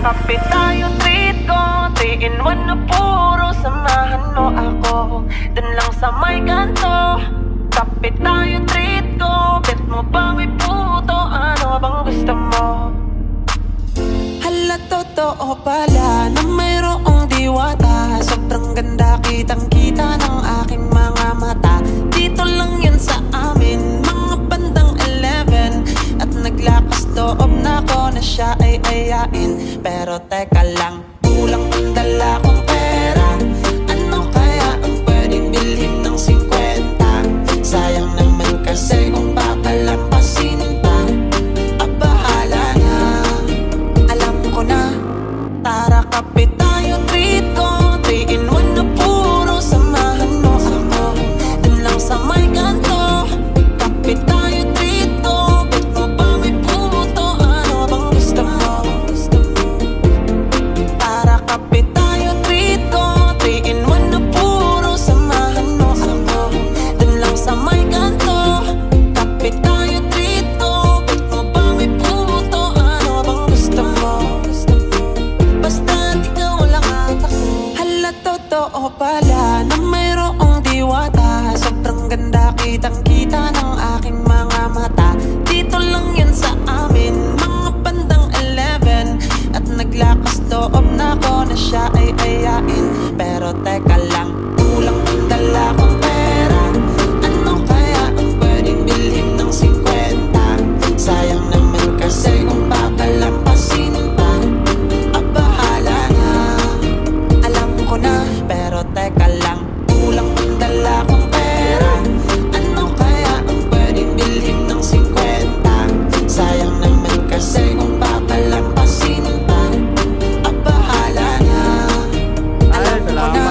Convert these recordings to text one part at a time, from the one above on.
kape tayo, treat ko 3 in 1 na puro, samahan mo ako dun lang sa may kanto. Kape tayo, treat ko, bet mo ba may puto? Ano bang gusto mo? Hala, totoo pala na mayroong diwata. Sobrang ganda, kitang kita ng aking mga mata. Dito lang yan sa amin, mga bandang 11. At naglakas loob na ko na siya ay ayain. Pero teka lang, kulang ang dala kong pera. Ano kaya ang pwedeng bilhin ng 50? Sayang naman kasi kung papalampasin pa. Bahala na, alam ko na. Tara, kape tayo, treat ko 3 in 1 na puro, samahan mo ako dun lang sa may kanto. Kape tayo, treat ko, bet mo ba may puto? Ano bang gusto mo? Tara, kape tayo, treat ko 3 in 1 na puro, samahan mo ako dun lang sa may kanto. Kape tayo, treat ko, bet mo ba may puto? Ano bang gusto mo? Basta ikaw lang at ako. Hala, totoo pala na mayroong diwata. Sobrang ganda, kitang kita ng aking mga mata. Dito lang yan sa amin, mga bandang 11. At naglakas loob na ko na siya ay ayain. Pero teka lang, kulang ang dala kong pera. Ano kaya ang pwedeng bilhin ng 50? Sayang naman kasi kung papalampasin pa. Bahala na, alam ko na. Pero teka lang, kulang ang dala kong pera. Ano kaya ang pwedeng bilhin ng 50? Sayang naman kasi kung papalampasin pa. Bahala na, alam ko na.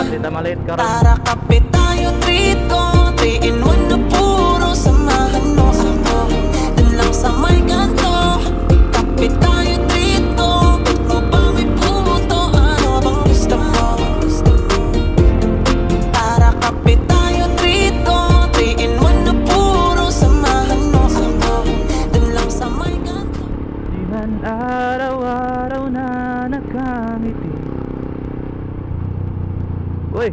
Tara, kape tayo, treat ko 3 in 1 na puro, samahan mo ako dun lang sa may kanto. Kape tayo, treat ko, bet mo ba may puto? Ano bang gusto mo? Tara, kape tayo, treat ko 3 in 1 na puro, samahan mo ako dun lang sa may kanto. Di man araw-araw na nakangiti. Uy!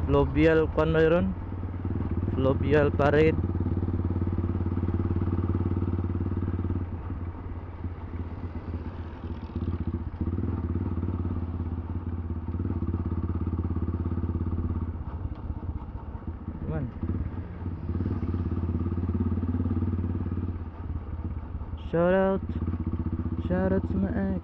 Fluvial kung ano yun? Fluvial parade. Man. Shout out to my ex.